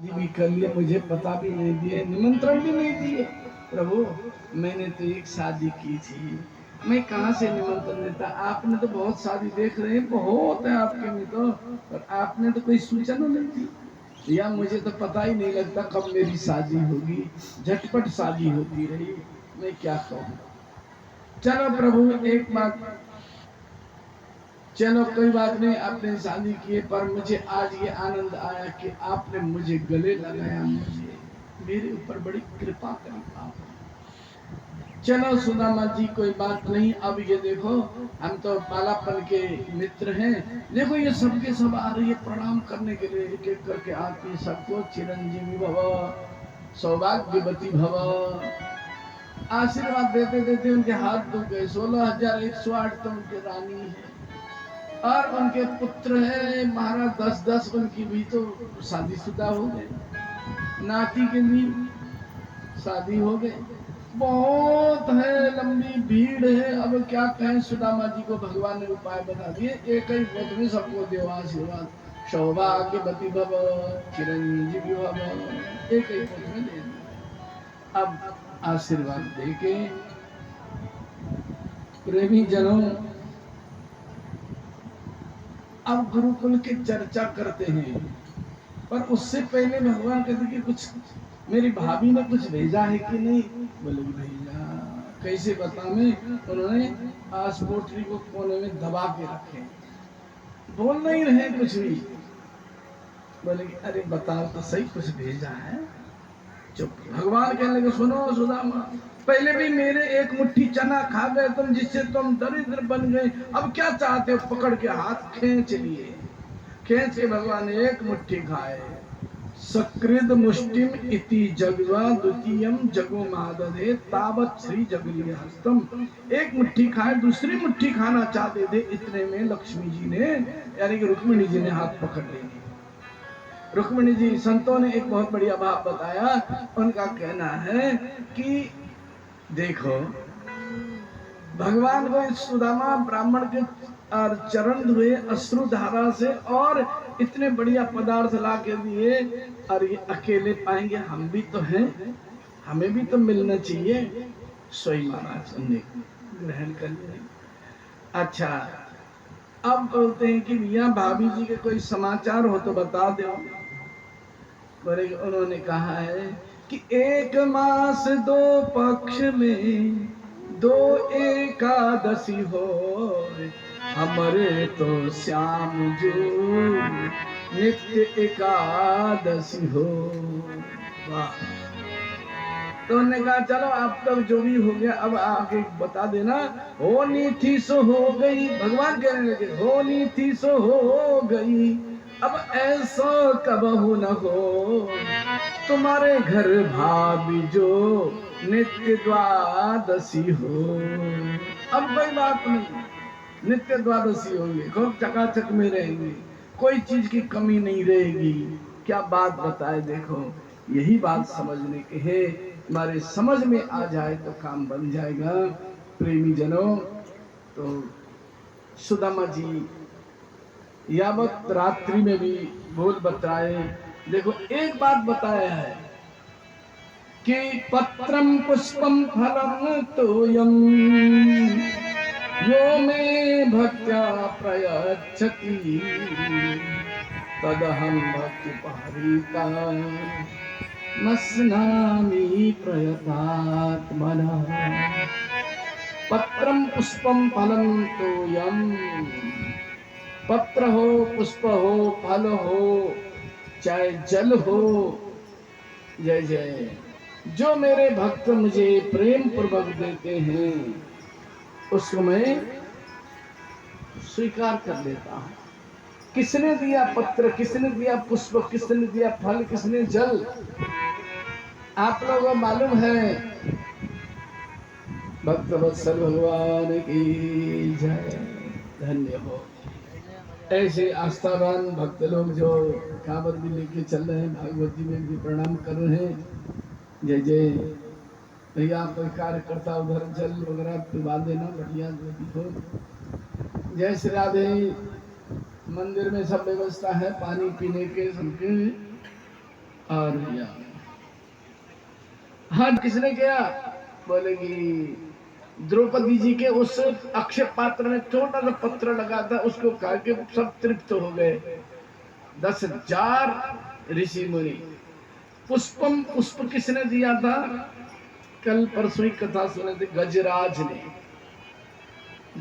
भी कर लिए, मुझे पता भी नहीं दिए, निमंत्रण भी नहीं दिए। प्रभु मैंने तो एक शादी की थी, मैं कहाँ से निमंत्रण देता। आपने तो बहुत शादी देख रहे हैं, बहुत है आपके में तो, और आपने तो कोई सूचना नहीं दी। या मुझे तो पता ही नहीं लगता कब मेरी शादी होगी, झटपट शादी होती रही, मैं क्या कहूँ। चलो प्रभु एक बात, चलो कोई बात नहीं, आपने शादी की, पर मुझे आज ये आनंद आया कि आपने मुझे गले लगाया, मुझे मेरे ऊपर बड़ी कृपा करी आपने। चलो सुदामा जी कोई बात नहीं। अब ये देखो हम तो बालापन के मित्र हैं, देखो ये सबके सब आ रही है प्रणाम करने के लिए, एक एक करके आती सबको चिरंजीवी भव, सौभाग्यवती भव, आशीर्वाद देते देते उनके हाथ धो गए। 16,108 तो उनके रानी है, और उनके पुत्र है महाराज 10-10, उनकी भी तो शादीशुदा हो गए, नाती के भी शादी हो गए, बहुत है, लंबी भीड़ है। अब क्या कहें, सुदामा जी को भगवान ने उपाय बता दिए, एक ही पद में सबको देव आशीर्वाद, सौभाग्यवती भव, चिरंजीवी भव, एक ही पद में दे दिया। अब आशीर्वाद देके प्रेमी जनों अब गुरुकुल की चर्चा करते हैं, पर उससे पहले भगवान कहते कि कुछ मेरी भाभी ने कुछ भेजा है कि नहीं। बोले भेजा, कैसे बता मैं। उन्होंने आसपोटरी को कोने में दबा के रखे, बोल नहीं रहे कुछ भी। बोले अरे बताओ तो सही, कुछ भेजा है। चुप। भगवान कहने लगे सुनो सुदामा, पहले भी मेरे एक मुट्ठी चना खा गए तुम, जिससे तुम दरिद्र बन गए, अब क्या चाहते हो। पकड़ के हाथ खींच लिए, खींच के भगवान ने एक मुट्ठी खाए। सकृद मुष्टिम इति जगवा द्वितीयम जगो महादधे तावत श्री जगली हस्तम। एक मुट्ठी खाए, दूसरी मुट्ठी खाना चाहते थे, इतने में लक्ष्मी जी ने यानी कि रुक्मिणी जी ने हाथ पकड़ लिया। रुक्मिणी जी, संतों ने एक बहुत बढ़िया बात बताया, उनका कहना है कि देखो भगवान को सुदामा ब्राह्मण के और चरण धुए अश्रुधारा से, और इतने बढ़िया पदार्थ ला के दिए, और ये अकेले पाएंगे, हम भी तो हैं, हमें भी तो मिलना चाहिए। सोई महाराज ने ग्रहण कर लिया। अच्छा अब बोलते हैं कि भैया भाभी जी के कोई समाचार हो तो बता दो। बोले उन्होंने कहा है कि 1 मास 2 पक्ष में 2 एकादशी हो, हमारे तो श्याम जो नित्य एकादशी हो। वाह। तो उन्होंने कहा चलो अब तक जो भी हो गया, अब आगे बता देना। होनी थी सो हो गई, भगवान कहने लगे होनी थी सो हो गई, अब ऐसा कबहू न हो, तुम्हारे घर भाभी जो नित्य द्वादशी हो। अब कोई बात नहीं, नित्य द्वादशी होंगे, खूब चकाचक में रहेंगे, कोई चीज की कमी नहीं रहेगी। क्या बात बताए, देखो यही बात समझने के है, हमारे समझ में आ जाए तो काम बन जाएगा। प्रेमी जनों, तो सुदामा जी यावत रात्रि में भी बोल बतराए। देखो एक बात बताया है कि पत्रम पुष्पम फलम तोयम यो मे भक्त्या प्रयच्छति तदहं भक्त्युपहृता मस्नामि प्रयतात्मनः। पत्रम पुष्पम फलम तोयम, पत्र हो, पुष्प हो, फल हो, चाहे जल हो, जय जय, जो मेरे भक्त मुझे प्रेम पूर्वक देते हैं उसको मैं स्वीकार कर लेता हूं। किसने दिया पत्र, किसने दिया पुष्प, किसने दिया फल, किसने जल, आप लोगों को मालूम है। भक्त वत्सल भगवान की जय, धन्य हो। ऐसे आस्थावान भक्त लोग जो कांवर भी लेके चल रहे हैं, भागवत जी में भी प्रणाम कर रहे हैं, जय जय। भैया कोई कार्यकर्ता उधर जल वगैरह पिवा देना, बढ़िया हो। जय श्री राधे। मंदिर में सब व्यवस्था है पानी पीने के सबके, और हाँ किसने किया? बोलेगी द्रौपदी जी के उस अक्षय पात्र में छोटा सा पत्र लगा था, उसको खा के सब तृप्त हो गए 10,000 ऋषि मुनि। पुष्पम पुष्प किसने दिया था? कल परसों ही कथा सुने थे, गजराज ने,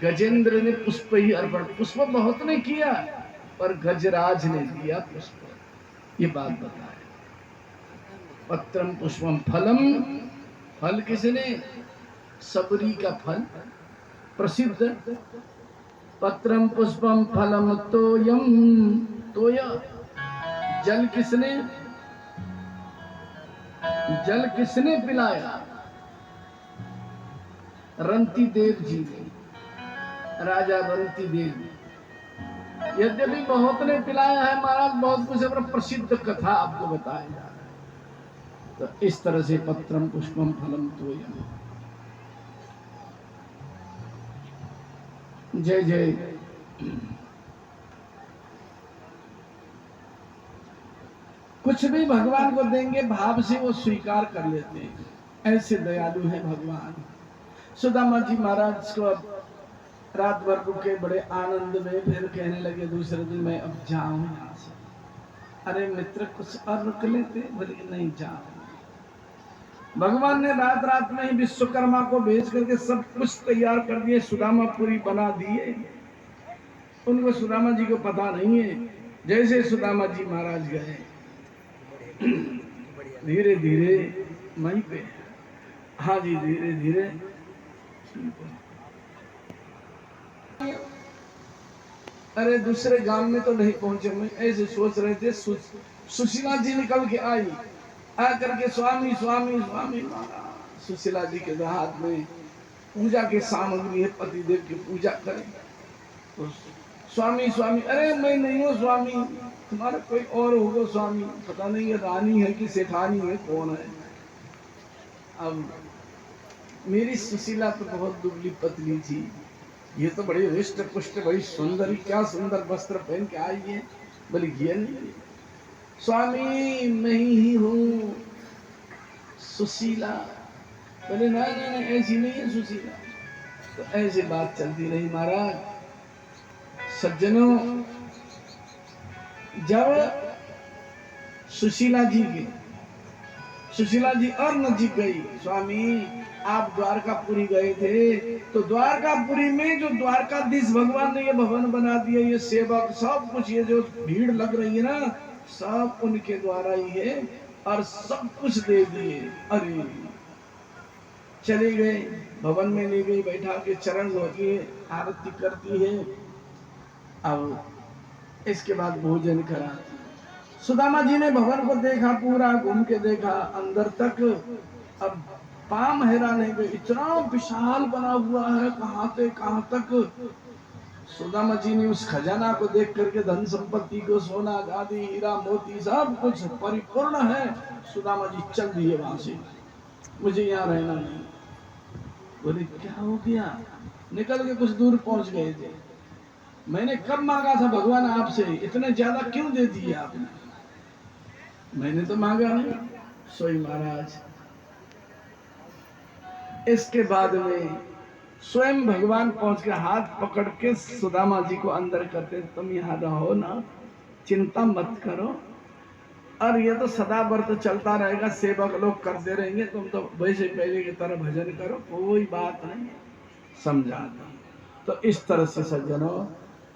गजेंद्र ने पुष्प ही अर्पण, पुष्प बहुत ने किया पर गजराज ने दिया पुष्प, ये बात बताए। पत्रम पुष्पम फलम, फल किसने? सबरी का फल प्रसिद्ध। पत्रम पुष्पम फलम तोयम, तोया जल किसने? जल किसने पिलाया? रंती देव जी ने, राजा रंती देव। यद्यपि बहुत ने पिलाया है महाराज, बहुत कुछ है, प्रसिद्ध कथा आपको बताया जा रहा है। तो इस तरह से पत्रम पुष्पम फलम तोयम। जय जय। कुछ भी भगवान को देंगे भाव से वो स्वीकार कर लेते हैं, ऐसे दयालु है भगवान। सुदामा जी महाराज को रात भर रुके बड़े आनंद में, फिर कहने लगे दूसरे दिन मैं अब जाऊं यहाँ से। अरे मित्र कुछ और रुक लेते, बोले नहीं जाओ। भगवान ने रात रात में ही विश्वकर्मा को भेज करके सब कुछ तैयार कर दिए, सुदामापुरी बना दिए। उनको सुदामा जी को पता नहीं है। जैसे सुदामा जी महाराज गए, धीरे धीरे वहीं पे, हाँ जी धीरे धीरे, अरे दूसरे गांव में तो नहीं पहुंचे, मैं ऐसे सोच रहे थे। सुशीला जी निकल के आई, आकर के स्वामी स्वामी स्वामी महाराज। सुशीला जी के हाथ में पूजा की सामग्री है, पतिदेव की पूजा करें। तो स्वामी स्वामी, अरे मैं नहीं हूँ स्वामी, तुम्हारा कोई और होगा स्वामी, पता नहीं ये रानी है कि सेठानी है, कौन है। अब मेरी सुशीला तो बहुत दुबली पतली थी, ये तो बड़ी हृष्ट पुष्ट बड़ी सुंदर, क्या सुंदर वस्त्र पहन के आई है। बोले ये नहीं स्वामी, मैं ही हूँ सुशीला। बोले ना ना ना ऐसी नहीं है सुशीला। तो ऐसी बात चलती रही महाराज। सज्जनों, जब सुशीला जी और नजीक गई, स्वामी आप द्वारकापुरी गए थे, तो द्वारकापुरी में जो द्वारकाधीश भगवान ने ये भवन बना दिया, ये सेवक सब कुछ, ये जो भीड़ लग रही है ना, सब उनके द्वारा ही है, और सब कुछ दे दिए। अरे चले गए, भवन में ले गई, बैठा के चरण धोती है, आरती करती है। अब इसके बाद भोजन करा। सुदामा जी ने भवन को देखा, पूरा घूम के देखा अंदर तक। अब पाम हैरान है, इतना विशाल बना हुआ है, कहाँ से कहाँ तक। सुदामा जी ने उस खजाना को देख करके, धन संपत्ति को, सोना चांदी हीरा मोती सब कुछ परिपूर्ण है। सुदामा जी चल दिए वहां से, मुझे यहाँ रहना नहीं। बोले क्या हो गया? निकल के कुछ दूर पहुंच गए थे। मैंने कब मांगा था भगवान आपसे, इतने ज्यादा क्यों दे दिए आपने? मैंने तो मांगा नहीं। सोई महाराज इसके बाद में स्वयं भगवान पहुंच के हाथ पकड़ के सुदामा जी को अंदर करते, तुम यहाँ रहो ना, चिंता मत करो, और ये तो सदा व्रत चलता रहेगा, सेवक लोग करते रहेंगे, तुम तो वैसे पहले की तरह भजन करो, कोई बात नहीं। समझा दो। तो इस तरह से सज्जनों,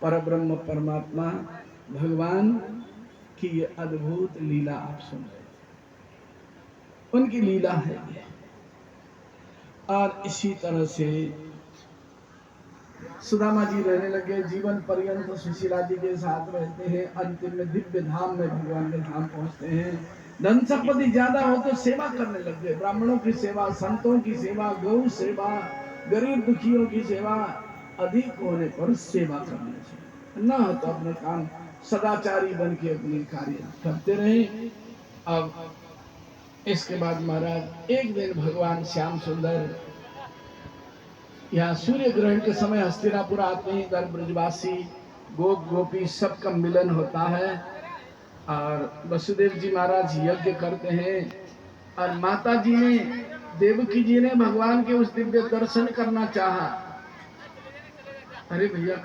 परब्रह्म परमात्मा भगवान की ये अद्भुत लीला आप सुन रहे, उनकी लीला है ये। और इसी तरह से सुदामा जी रहने लगे, जीवन पर्यंत सुशीला जी के साथ रहते हैं। अंतिम में दिव्य धाम में भगवान के धाम पहुंचते हैं। धन संपत्ति ज्यादा हो तो सेवा करने लग गए, ब्राह्मणों की सेवा, संतों की सेवा, गौ सेवा, गरीब दुखियों की सेवा, अधिक होने पर सेवा करने से न हो तो अपने काम सदाचारी बन के अपने कार्य करते रहे। अब इसके बाद महाराज एक दिन भगवान श्याम सुंदर यहाँ सूर्य ग्रहण के समय हस्तिनापुर आते हैं। इधर ब्रजवासी गोप गोपी सबका मिलन होता है। और वसुदेव जी महाराज यज्ञ करते हैं और माता जी ने, देवकी जी ने भगवान के उस दिव्य दर्शन करना चाहा। अरे भैया